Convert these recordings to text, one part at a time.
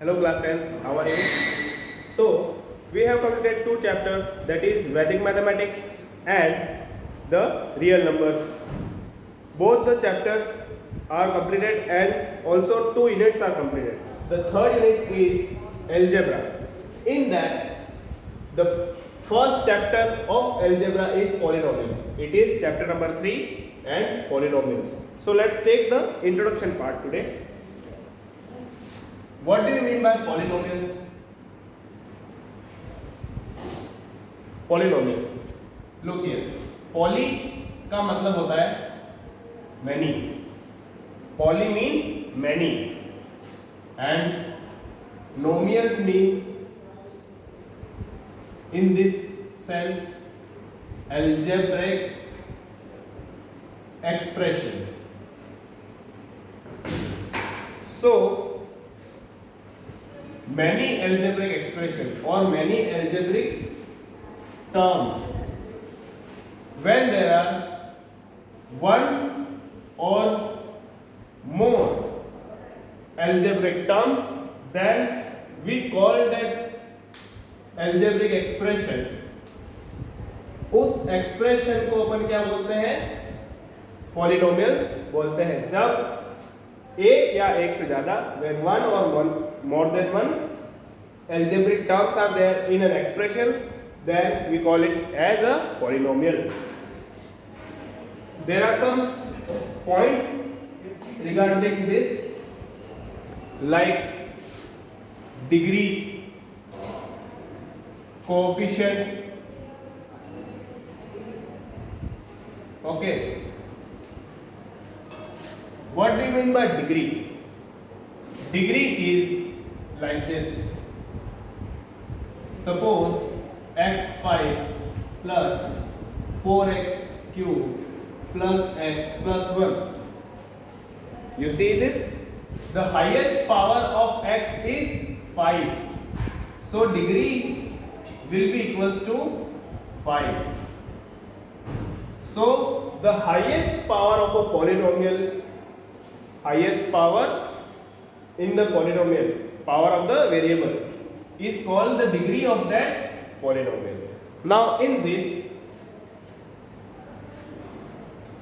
Hello class 10, how are you? So, we have completed two chapters, that is Vedic mathematics and the real numbers. Both the chapters are completed and also two units are completed. The third unit is algebra. In that, the first chapter of algebra is polynomials. It is chapter number 3 and polynomials. So, let's take the introduction part today. What do you mean by polynomials? Polynomials. Look here. Poly का मतलब होता है many. Poly means many, and nomials mean in this sense algebraic expression. So many algebraic expressions or many algebraic terms, when there are one or more algebraic terms, then we call that algebraic expression. उस expression को अपन क्या बोलते हैं? Polynomials बोलते हैं. जब एक या एक से ज्यादा, when one or more than one algebraic terms are there in an expression, then we call it as a polynomial. There are some points regarding this, like degree, coefficient. Okay. What do you mean by degree? Degree is like this. Suppose x5 plus 4x cube plus x plus 1. You see this? The highest power of x is 5. So degree will be equals to 5. So the highest power of a polynomial, highest power in the polynomial, power of the variable, is called the degree of that polynomial. Now in this,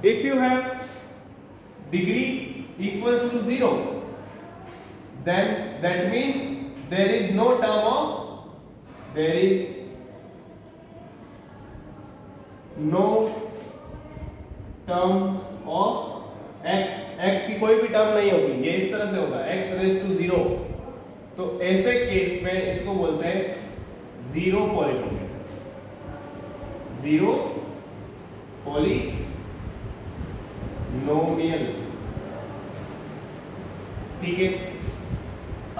if you have degree equals to 0, then that means there is no term of, there is no terms of x की कोई भी term नहीं होगी. ये इस तरह से होगा x रेज टू 0. तो ऐसे केस में इसको बोलते हैं जीरो पॉलिनोमियल. Zero polynomial. ठीक है.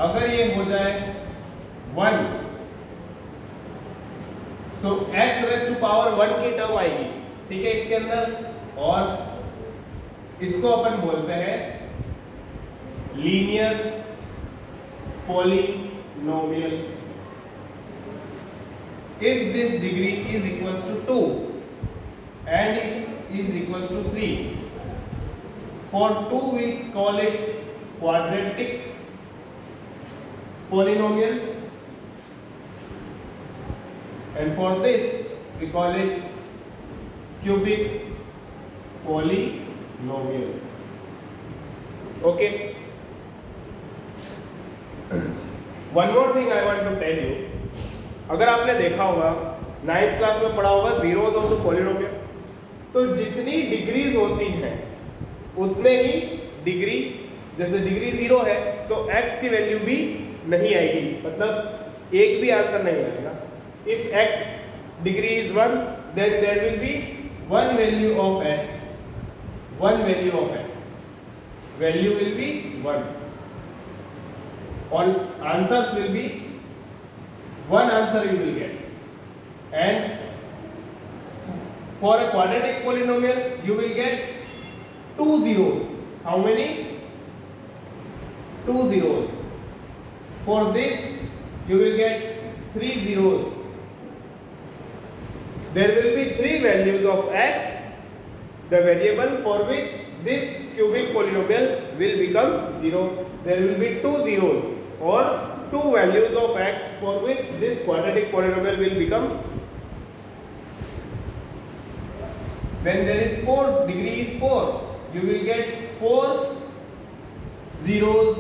अगर ये हो जाए 1, सो x रेज टू पावर 1 की टर्म आएगी. ठीक है इसके अंदर. और इसको अपन बोलते हैं linear polynomial. If this degree is equals to 2 and it is equals to 3, for 2 we call it quadratic polynomial, and for this we call it cubic polynomial. Okay. One more thing I want to tell you. अगर आपने देखा होगा 9th class में पढ़ा होगा zeros of the polynomial, तो जितनी degrees होती हैं उतने ही डिग्री, जैसे डिग्री 0 है तो x की वैल्यू भी नहीं आएगी, मतलब एक भी आंसर नहीं आएगा. If x degree is 1, then there will be one value of x. One value of x. Value will be 1. All answers will be one answer you will get. And for a quadratic polynomial you will get 2 zeros. How many? 2 zeros. For this you will get 3 zeros. There will be 3 values of x, the variable for which this cubic polynomial will become 0. There will be 2 zeros or two values of x for which this quadratic polynomial will become, when there is 4 degree is 4, you will get 4 zeros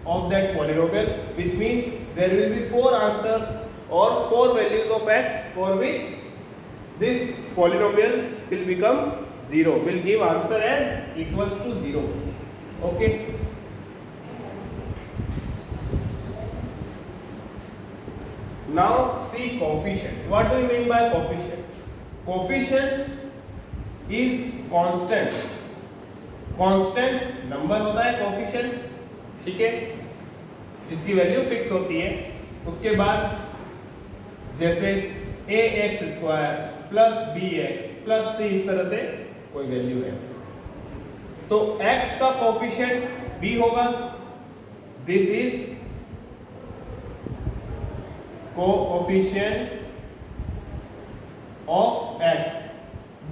of that polynomial, which means there will be 4 answers or 4 values of x for which this polynomial will become 0, will give answer as equals to 0. Okay. Now see coefficient. What do you mean by coefficient? Coefficient is constant. Constant number होता है coefficient, ठीक है, जिसकी value fix होती है। उसके बाद जैसे ax² plus bx plus c, इस तरह से कोई वैल्यू है तो x का कोएफिशिएंट b होगा। This is coefficient of x,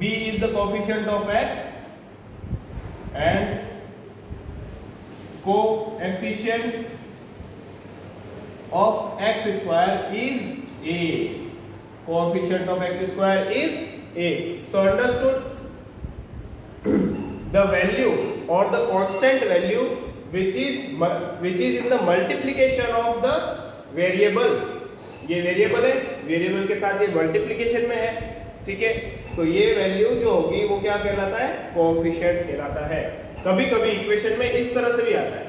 b is the coefficient of x and coefficient of x square is a. Coefficient of x square is a. So understood? The value or the constant value which is in the multiplication of the variable, ये variable है, variable के साथ ये multiplication में है, ठीक है, तो ये वैल्यू जो होगी वो क्या कहलाता है? कोएफिशिएंट कहलाता है। कभी कभी इक्वेशन में इस तरह से भी आता है,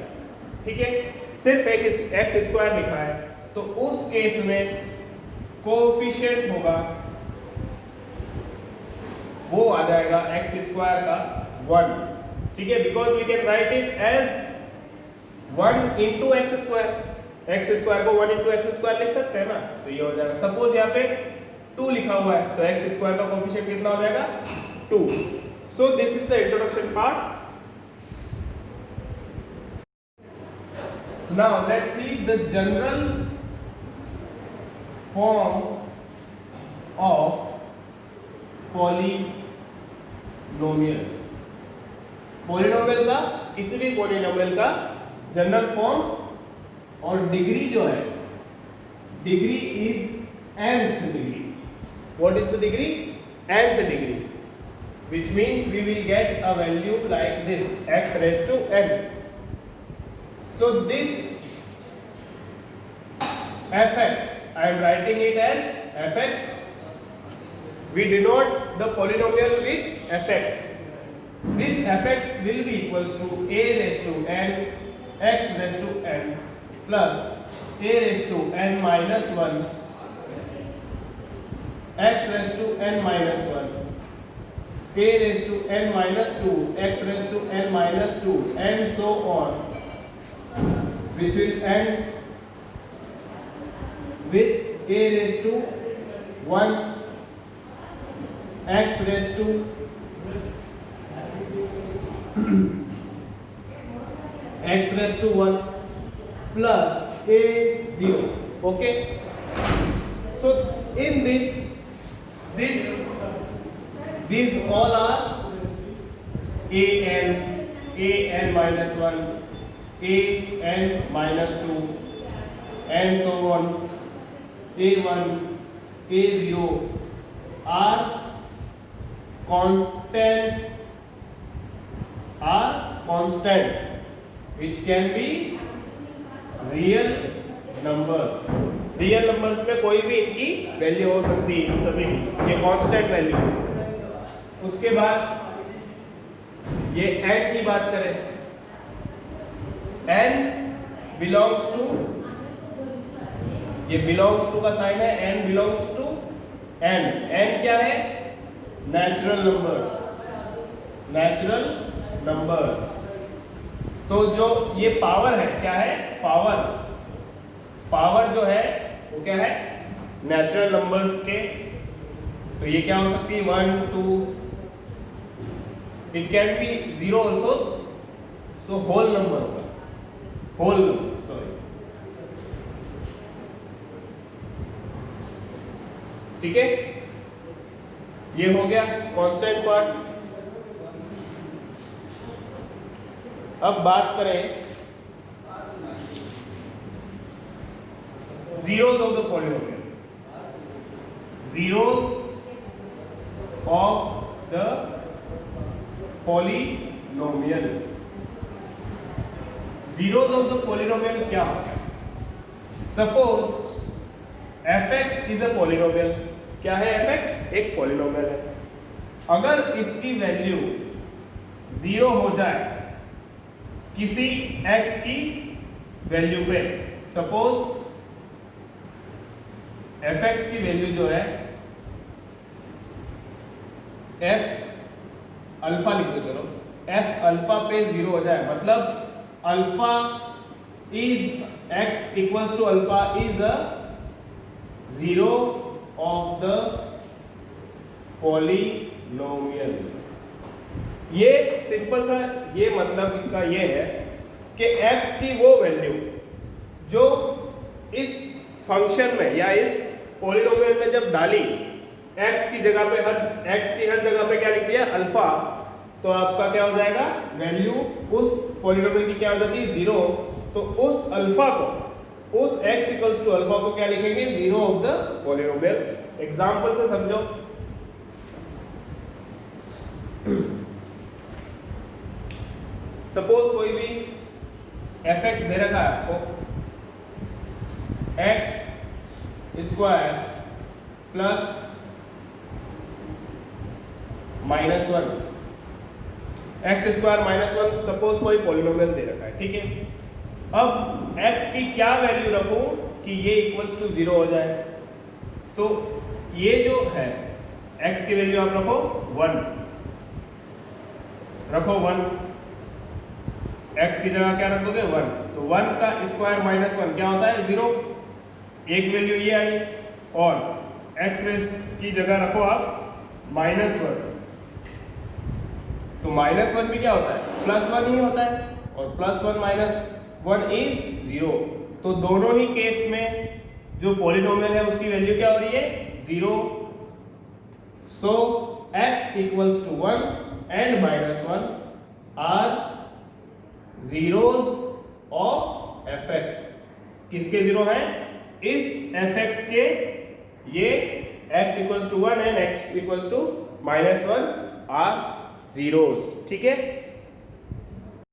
ठीक है, सिर्फ एक्स स्क्वायर लिखा है तो उस केस में कोएफिशिएंट होगा वो आ जाएगा एक्स स्क्वायर का 1, ठीक है, because we can write it as 1 into x square. X square को 1 इंटू एक्स स्क्वायर लिख सकते हैं ना, तो ये हो जाएगा। सपोज यहाँ पे 2 लिखा हुआ है तो एक्स स्क्वायर का कोएफिशिएंट कितना हो जाएगा? 2। So this is the introduction part. Now let's see the general form of polynomial. Polynomial का, किसी भी पॉलिनोमियल का जनरल फॉर्म और डिग्री जो है, degree is nth degree. What is the degree? Nth degree, which means we will get a value like this, x raised to n. So this fx, I am writing it as fx. We denote the polynomial with fx. This fx will be equals to a raised to n x raised to n plus a raised to n minus 1 x raised to n minus 1, a raised to n minus 2, x raised to n minus 2, and so on, which will end with a raised to 1, x raised to x raised to 1 plus a 0. Okay, so in these all are an minus 1, an minus 2, and so on, a1, a0 are constants which can be real numbers. Real numbers में कोई भी इनकी value हो सकती है, सभी ये constant value. उसके बाद ये n की बात करें, n बिलोंग्स टू, ये बिलोंग्स टू का साइन है, n belongs to n। n क्या है? Natural numbers, natural numbers. तो जो ये पावर है, क्या है? पावर, पावर जो है वो क्या है? नेचुरल नंबर्स के। तो ये क्या हो सकती है? 1 2, it can be 0 also, so whole number होगा, होल नंबर, सॉरी, ठीक है। ये हो गया कांस्टेंट पार्ट। अब बात करें zeros of the polynomial, zeros of the polynomial, zeros of the polynomial क्या? Suppose fx is a polynomial. क्या है fx? एक polynomial है. अगर इसकी वैल्यू 0 हो जाए किसी x की वैल्यू पे, सपोज fx की वैल्यू जो है f अल्फा लिख दो, चलो f अल्फा पे 0 हो जाए, मतलब alpha is x equals to alpha is a zero of the polynomial. ये सिंपल सा ये मतलब इसका ये है कि x की वो वैल्यू जो इस फंक्शन में या इस पॉलिनोमियल में जब डाली, x की जगह पे x की हर जगह पे क्या लिख दिया? अल्फा. तो आपका क्या हो जाएगा? वैल्यू उस पॉलिनोमियल की क्या हो जाती है? 0. तो उस अल्फा को, उस x इक्वल्स टू अल्फा को क्या लिखेंगे? 0 ऑफ द पॉलिनोमियल. एग्जांपल से समझो. सपोज कोई भी fx दे रखा है आपको, x square plus -1, x square -1 suppose कोई पॉलिनोमियल दे रखा है, ठीक है. अब x की क्या वैल्यू रखूं कि ये इक्वल्स टू 0 हो जाए? तो ये जो है x की वैल्यू आप रखो 1, रखो 1, x की जगह क्या रख दोगे? 1. तो 1 का स्क्वायर -1 क्या होता है? 0. एक वैल्यू ये आई, और x की जगह रखो आप -1. तो -1 भी क्या होता है? +1 ही होता है, और +1 -1 इज 0. तो दोनों ही केस में जो पॉलिनोमियल है उसकी वैल्यू क्या हो रही है? 0. So x equals to 1 and -1 are zeros of fx. किसके 0 है? इस fx के. ये x equals to 1 and x equals to -1 are zeros. ठीक है.